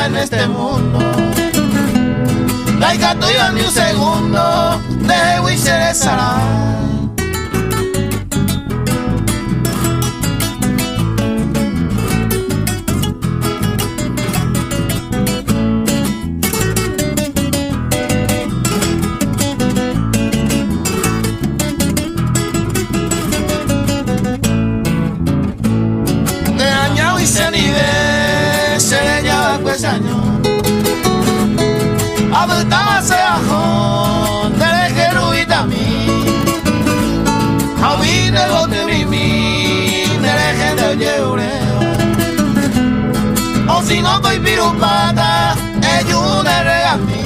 En este mundo, like tu iba ni un segundo, de Wisher Sara. De año y se nivel, se le llama pues año. Abutaba se bajó, de lejero y también. Javi de bote mimi, de lejero de eureo. O si no voy pirupata, ellos de regamí.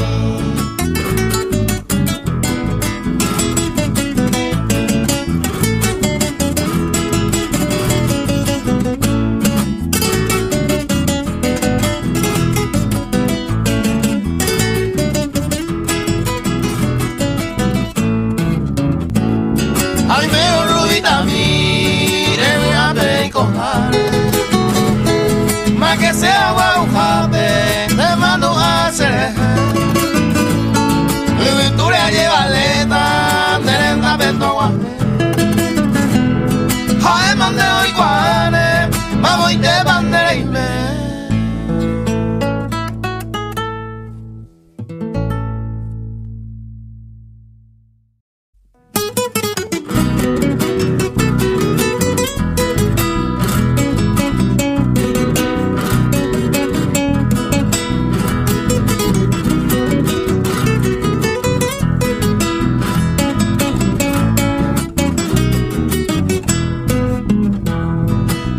Más que sea guaujame, te mando a hacer. Mi victoria lleva letra, te lenta vendo guame. Jae mande hoy guane, vamos y te bandera y me.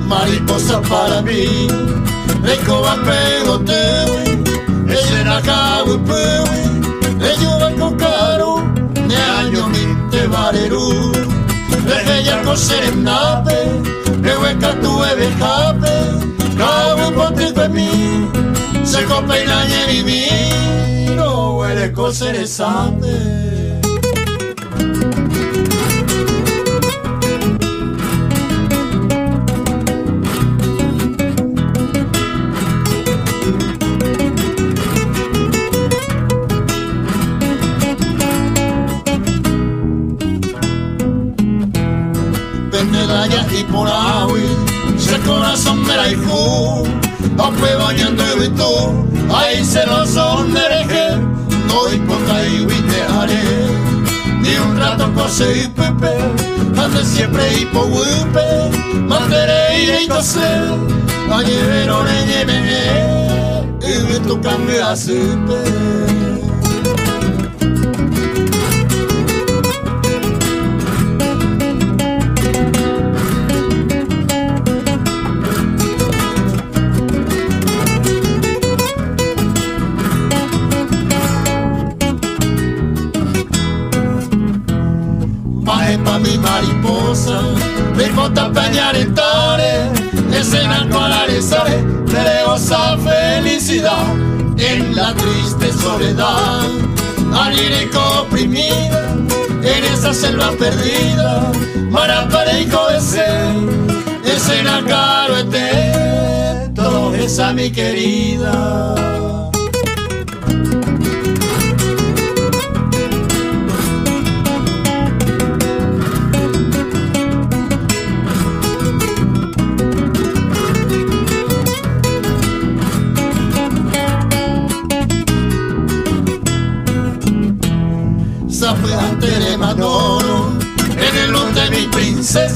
Mariposa para mí, rico va pegote, ese era cabo y pewe, ello va con caro, ne año minte vareru, deje ya coser en nape, que hueca tu bebe jape, cabo y potico en mí, se cope y la y mi, no huele coser esate. Y por agua, se corazón me la hijo, aunque bañando y tú, ahí se lo son dereje, no importa y te haré, ni un rato cose y pepe, ande siempre y po huipe, mandaré y cose, a llevero le lleve, y tu cambio a supe. Pa' mi mariposa, mi bota peñaretores, escenan con arezares, le goza felicidad en la triste soledad, alírico oprimida, en esa selva perdida, marapareico ese, escena caro todo esa mi querida.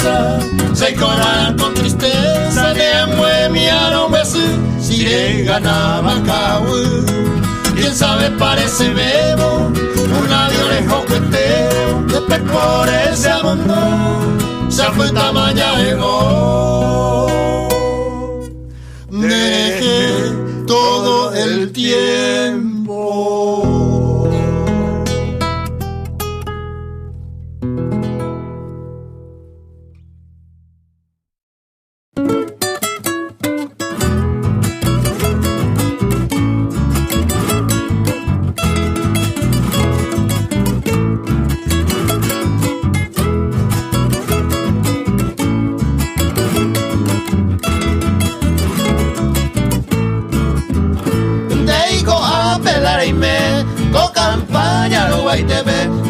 tristeza, se cobrarán con tristeza, de amue mi arombesu, si le ganaba cabo. Quién sabe parece bebo, un labio lejos que teo, después por ese abandono, se fue tamaña ego. Dejé todo el tiempo.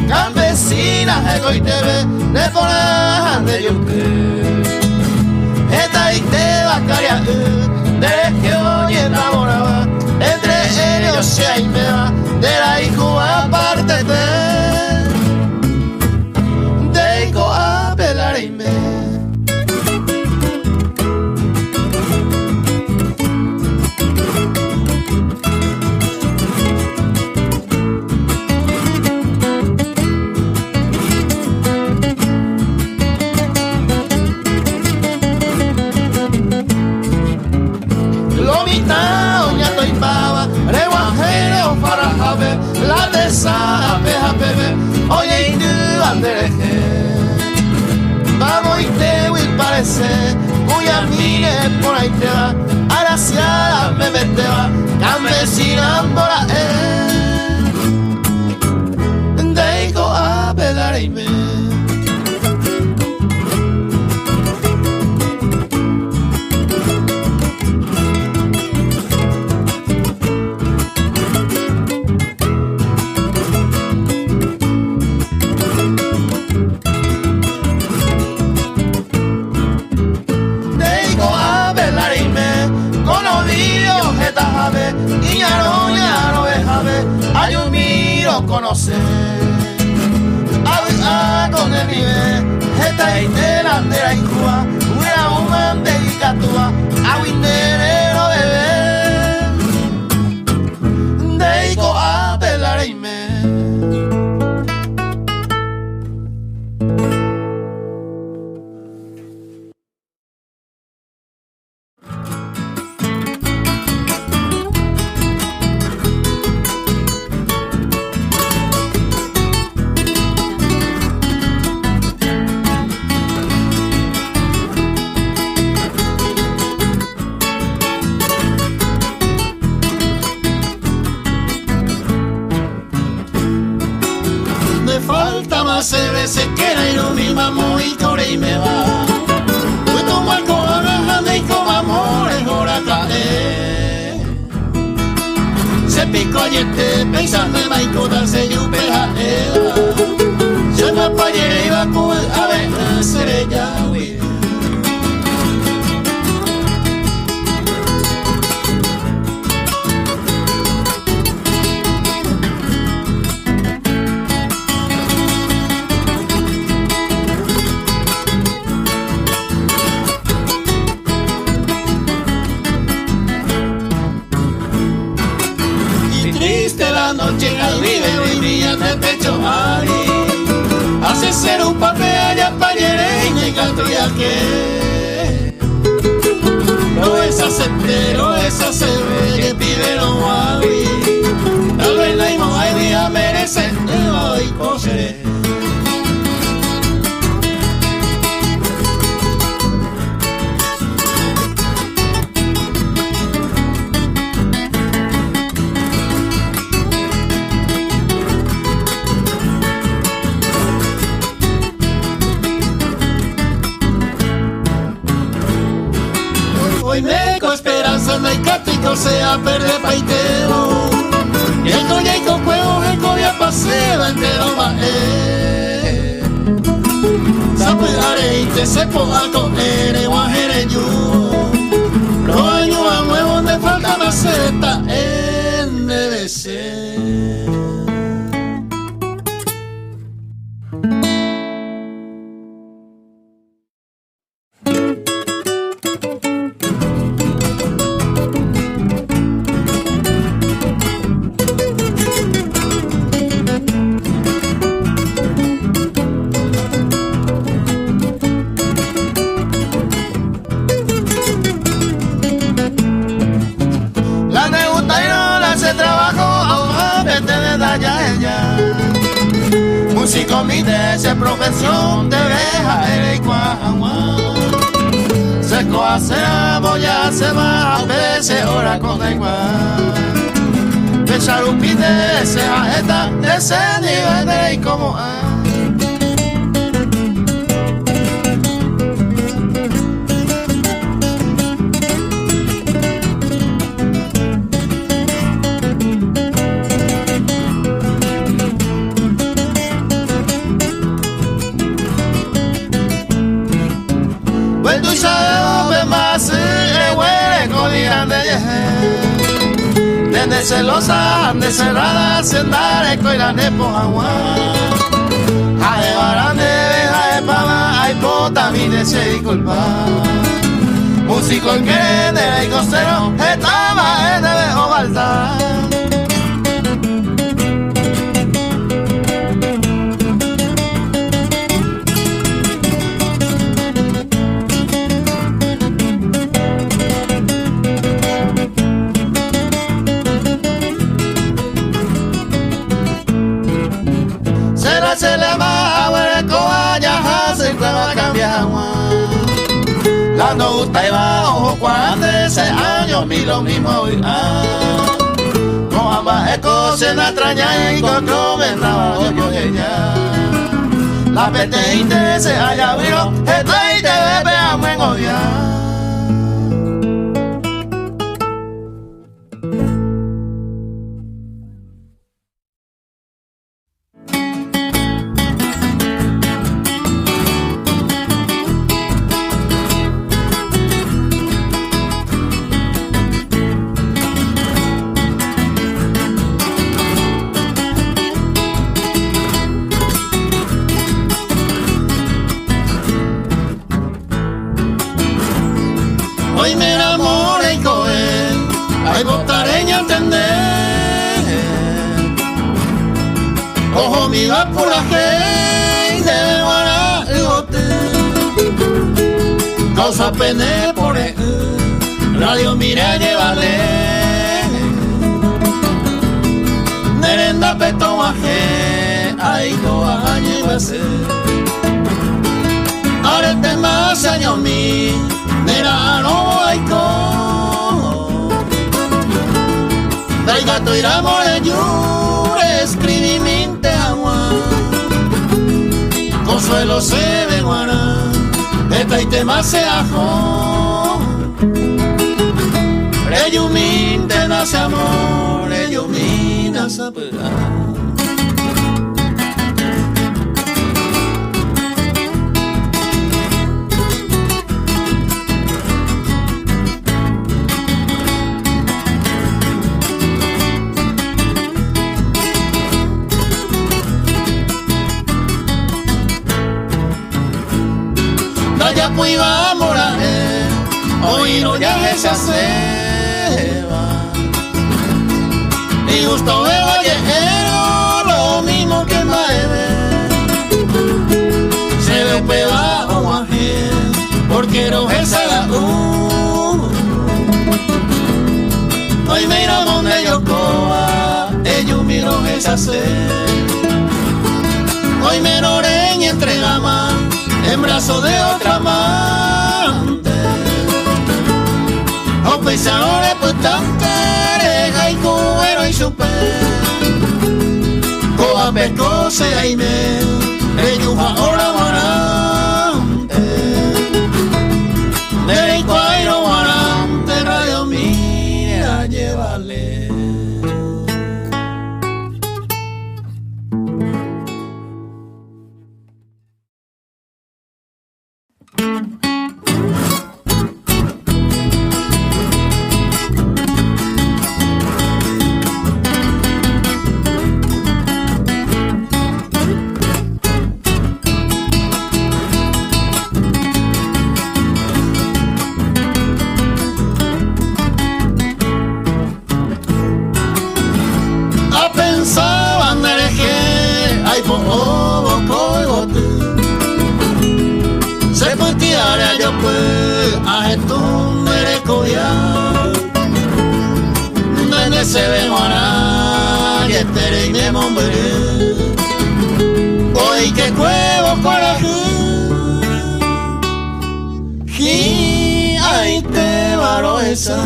Campesinas de TV, de Fonajan de Yunque, esta y te va a cariar, de que hoy enamoraba, entre ellos se hay me va, de la hijo aparte de hijo a pelar y me. La desa bebe, oye y tú andereje, vamos y te voy parece, cuya mire por ahí te va, araciada me mete va, campesina por ahí, dejo a pelar y me. Hay un miro conocer a con el nivel esta y delantera y cuba una human de catua a winderero bebé deico a pelar y me. Se queda y lo mismo y corre y me va. Pues tomo el corazón y como amores ahora cae. Se picó ayer pensando en Maicota se yupeja ella. Se me apañé y va a ver seré ya. Noche al video y brilla de pecho ahí hace ser un papel allá para y negato ya que no es aceptero esa se ve que pide no hay tal vez la imo hay día merece hoy coseré. Hoy me con esperanza no hay cático sea perder paiteo y el colla y con juego el cobia paseo entero va sapo haré y te sepo a coger guajere yo lo año a nuevo donde falta maceta en debe ser. músico mi de esa profesión de veja el igual. Se cohace ya se va a veces hora con da igual. De charupite se ajeta de ese nivel de como de celosa, de cerrada, sendar, escoila, nepo, agua. Jae, barande, jae, pava, hay pota, mi se disculpa. Músico que de costero, estaba en el ovalta. Se le va a ver el coaya, se va a cambiar. La no gusta y va, ojo, 46 años, mi lo mismo hoy. Con ambas ecos se la extraña y con comentaba yo ella. La peste interese allá vino, está y te ve, veamos en odiar. Hoy me enamoré y coger, hay botareña entender. Ojo mi va por la gente de Guará y bote. Causa pene por el radio mira llévale. Merenda peto guaje, ahí coja llévase. Ahora el tema años mi. Mira, no hay con Dai gato irá more yure escribimiento agua Consuelo se ve guará Esta y tema se ajo Reyuminte nace amor Reyumina sapera Ya pues vamos a hoy no ya se va y justo veo viajero lo mismo que maeve se ve peba o guaje porque no es la hoy mira donde yo coa ellos miro es hoy me noren y entrega más en brazo de otra amante o pensadores pues tan careja y cuero y super coa percose y me reyuja ahora guarante de cuairo guarante radio mira llévale. Yo pues a esto merezco ya donde se ve guará y estere y me mombré y que cuevo coraje y ahí te varo esa.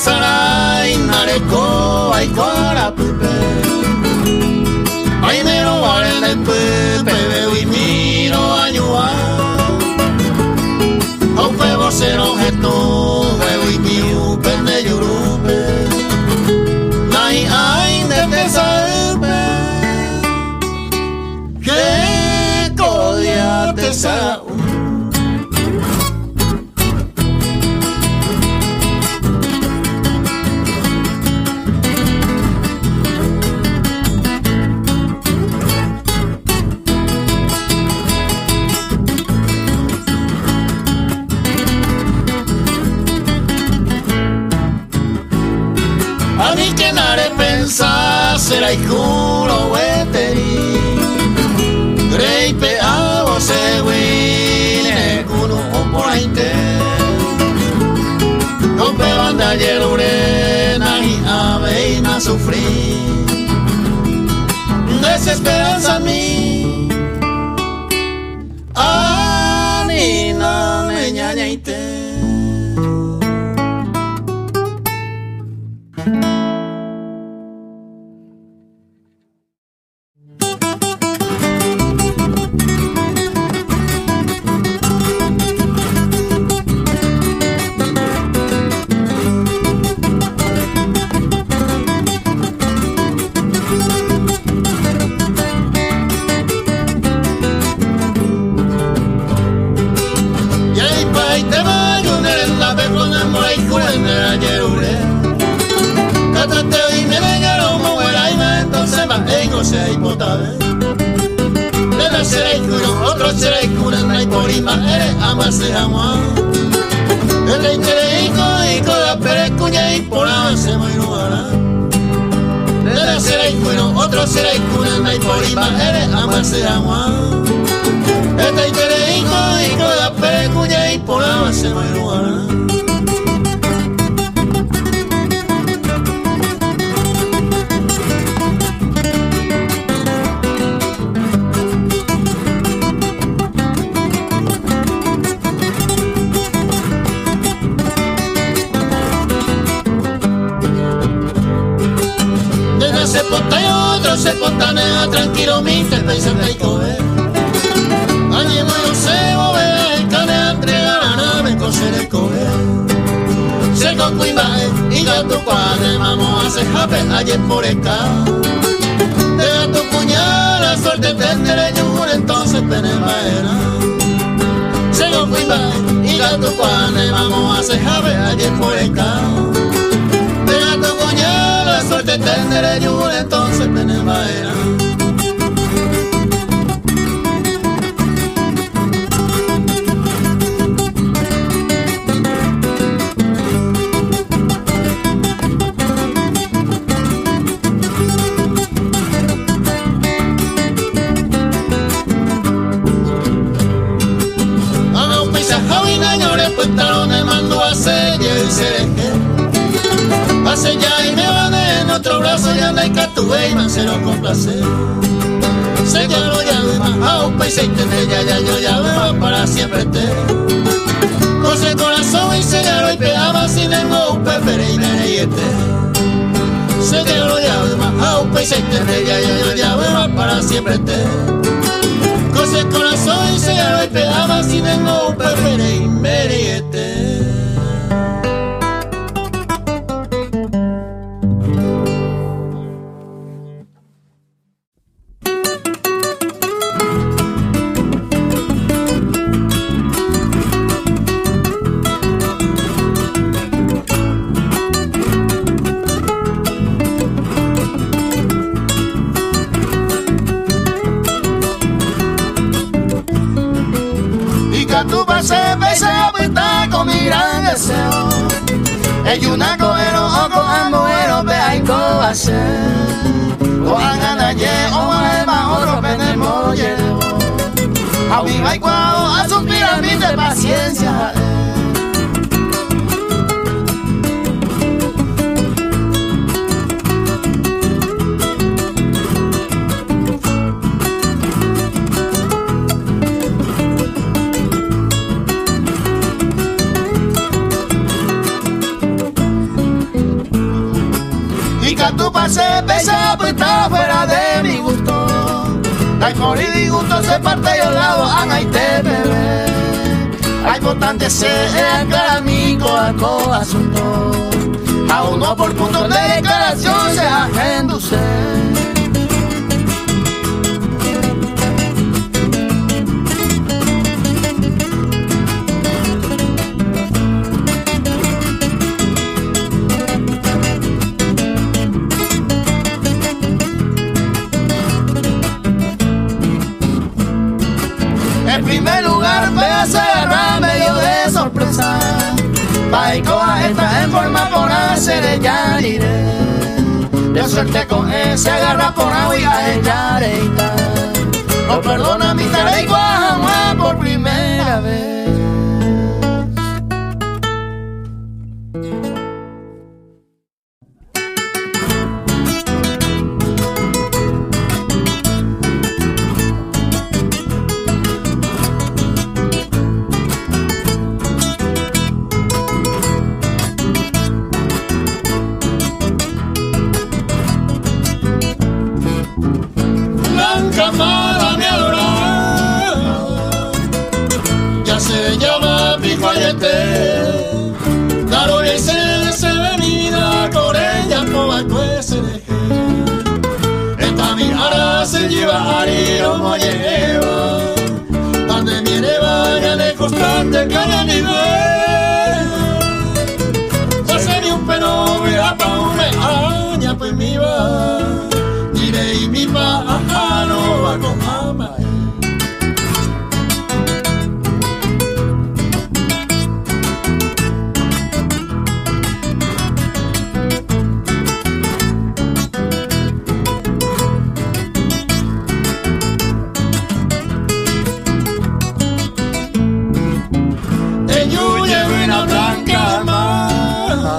Sarai nareko ai kora pupe ai mero wale ne pupe we miro anyua au pe vocero heto we miu pende yurupe nai ai ne te sabe que kodia te sa. Será culo weteri Grey pe avo se wine kuno opointe No pe banda yelure nahi ave na sufrir Desesperanza mi Ani na me ñañaite. Otro será y cuna, no hay por ima, eres amarse agua. Esta y tere y coda perecuña y por amarse marihuana. Se pontanea tranquilo mi te pensando y comer. Allí muy se mueve, cane entrega la nave con ser el coger. Se con cuimbae y gato cuadre, vamos a hacer jape ayer por acá. De gato puñal, la suerte tendré yo, entonces penemaera. Se con cuimbae y gato cuadre, vamos a hacer jape ayer por acá. De gato puñal, la suerte tendré yo, entonces penemaera. Hace ya y me van en otro brazo y anda y catuve y mancero con placer. Se ya lo llave más a un país y te ya yo llave más para siempre te. Con el corazón y se ya lo y pegaba sin lengo un pepere y mereyete. Se ya lo llave más a un país y te ya yo llave más para siempre te. Con el corazón y se ya lo y pegaba sin lengo un pepere y mereyete. Tu pase, pese a con mi gran deseo. Es una cogero pase o angana ye o maema oro penemo llevo a viva y cuao a suspirar mi de paciencia. Tu pase pesa pues está fuera de mi gusto. Hay por y disgusto se parte y al lado ana y te bebé. Hay importante ser clara mi coaco asunto. A uno por punto de declaración se agenduce. En primer lugar, pedazo de agarrar medio de sorpresa. Paicoa está en forma por hacer ella iré. De suerte con ese agarra por agua y a ella reita. No perdona mi tareigua jamás por primera vez. Amada mi adorada, ya se llama Picuayete, claro y se venida con ella toda pues se deje. Esta mi ara se lleva a ir o mo lleva, donde viene vaya de constante caña ni ve. Se hace ni un peno vea pa' un aña pues mi va. Y mi pájaro va con ama. Enyuye una blanca amada,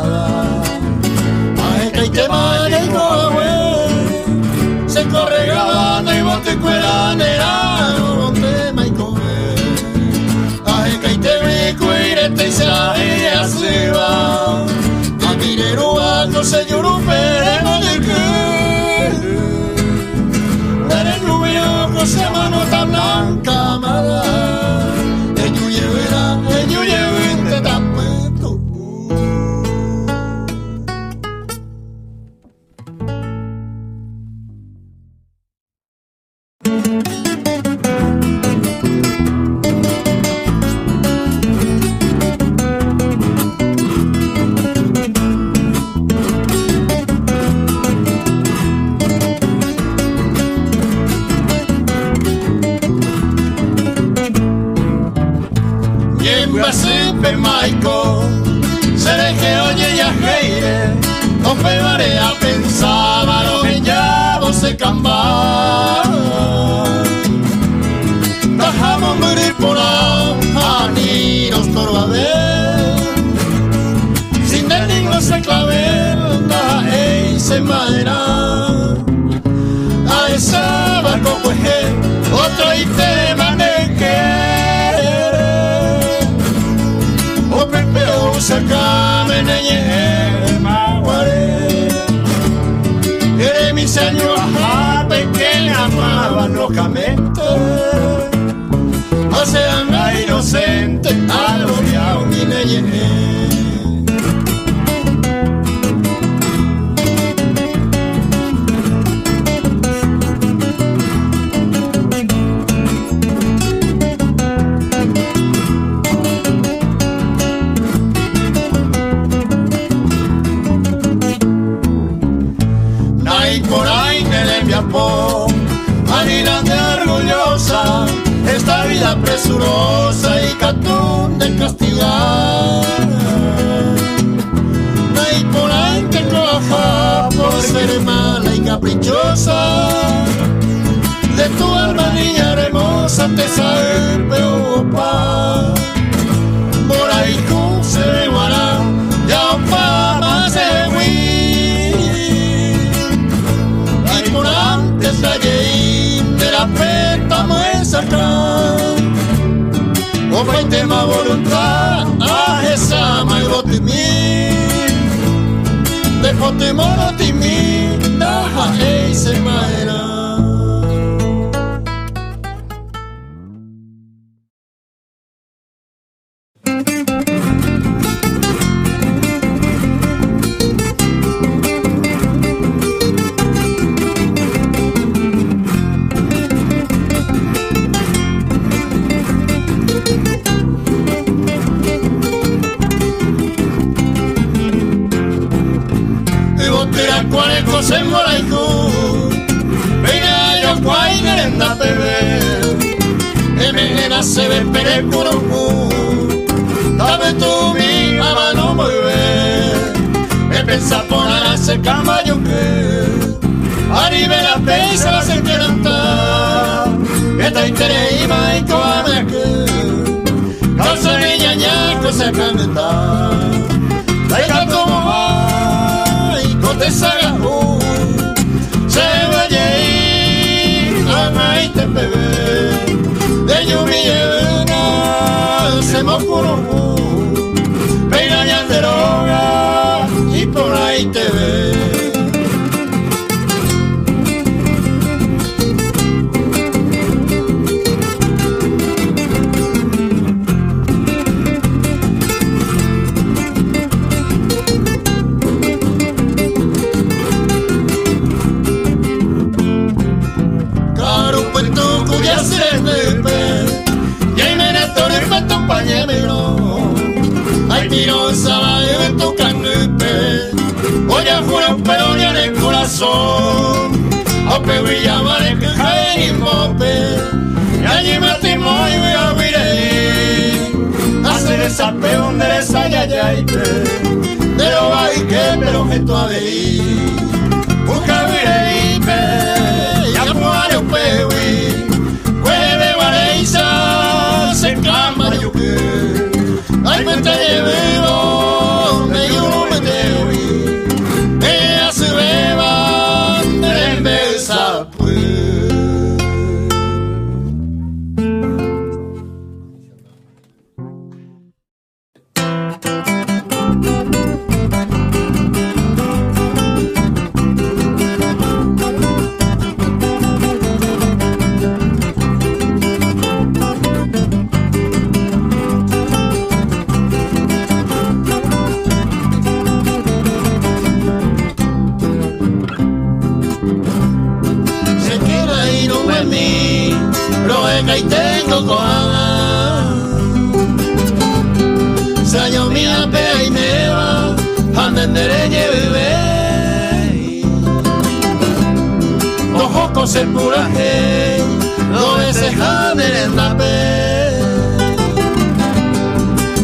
ay que te mane y se corre grabando y bote cuela nera, bote maico. Ay que te ve cuirete y se la ella se va. A minero alto señor un pereno de que. Eres rubio con se mano tan blanca amada. Enyuye vente tan puesto. Siempre Maico, se deje oye ya reire, con fe marea pensaba lo que ya vos se camba. Dejamos morir por a ni nos torbader, sin del ningo se clavel, da e se madera. A esa barco pues otro y te maneque. Sacame neye maguare, eres mi señora pequeña amaba locamente, o sea la inocente aloria mi neye. Anidante orgullosa, esta vida presurosa y catún de castigar. No hay por ahí que trabaja por seré mala y caprichosa, de tu alma niña hermosa te sabe peopa. Moraiku se guará, ya opa más de hui. Y por antes de allí, de la peta muestra. Opa y tema voluntad, a esa mayo timí. De pote moro timí, daja se maera. Se moraiku, venga yo cuai merenda bebé, emena se ve pere kuruku, dame tú mi mamá no mueve, me pensa poner a ese caballo que, arriba la pesa se queranta, que te interesa y mai coame que, causa niña ñaco se canta, traiga tu mamá y cote saga. Se vaya a maite bebé, de lluvia se me ocurrió, peina ya de droga y por ahí te ve. Ay, miro sabe de tu canupe, voy a jurar pero ni en el corazón, aunque voy a llamar que cae y mope, y allí me timo y voy a huir, hacer esa peón de esa yayaite, de lo baile pero que tú a ver, busca huir, ya puedo un pewi, huele vareiza, se cama yo que. Ay, me te llevo, me yo me te vi, ella se beba, me besa pues. Y tengo coana, saño mía pea y me va, andendere bebé. Ojo se pura hey, no veces jander en la pe.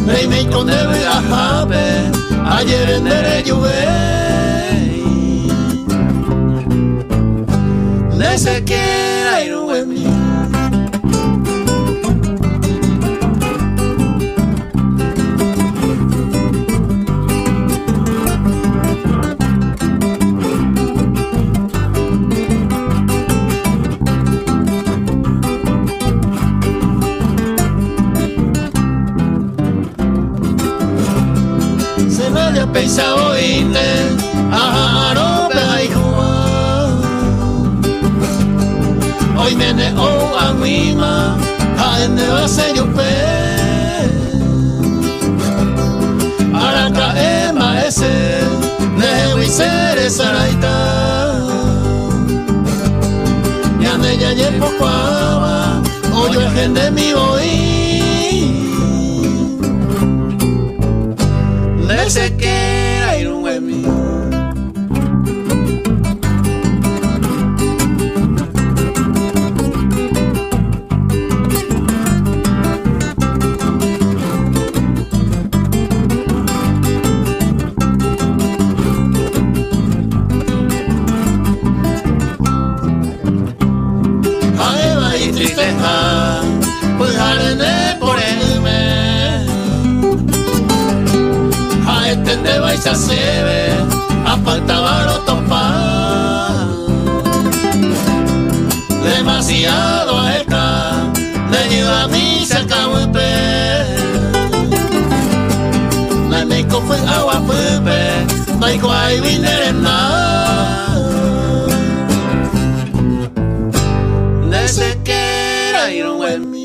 Rey me con debe a jape, ayer en dere lluve. De se quiera ir un buen día. Pensa oírte, ajá, no pega y jugar. Hoy me neo a mi ma, a ende va a ser yo pe. Ahora cae ma ese, deje y ser esa raita. Ya me ya llevo cuava, hoy yo el gente mi oí. Se quiera ir un buen mío. esa se ve, apartaba los topas. Demasiado está, de lleva a mí se acabó el pez. La meco fue agua pepe, baiko ay viner na. Desde que era ir un buen mí.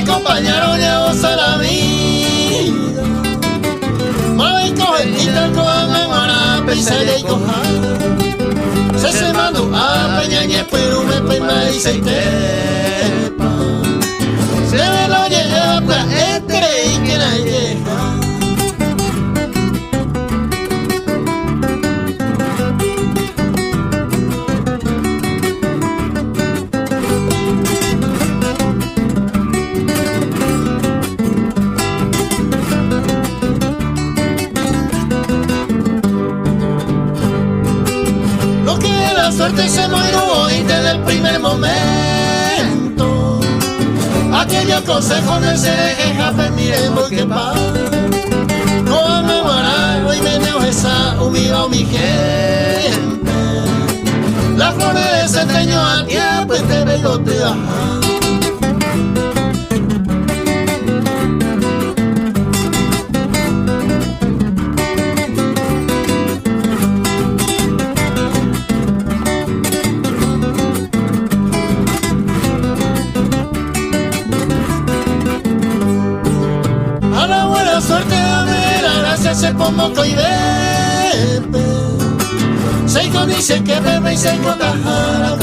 Compañero llevó a la vida. Mami coge y tal como me mara, pensé y coja. Se mandó a peñañe, pero me pema y se tepa. Se me lo lleva para y que la llega. Suerte se murió desde el primer momento. Aquellos consejos del cereje, miremos que va. No me moral, y menos esa humilde mi gente. Las flores de centeño a tiempo, este velo te baja. Suerte dame la gracia, se pongo y bebe. Seiko dice que bebe y Seiko tajara.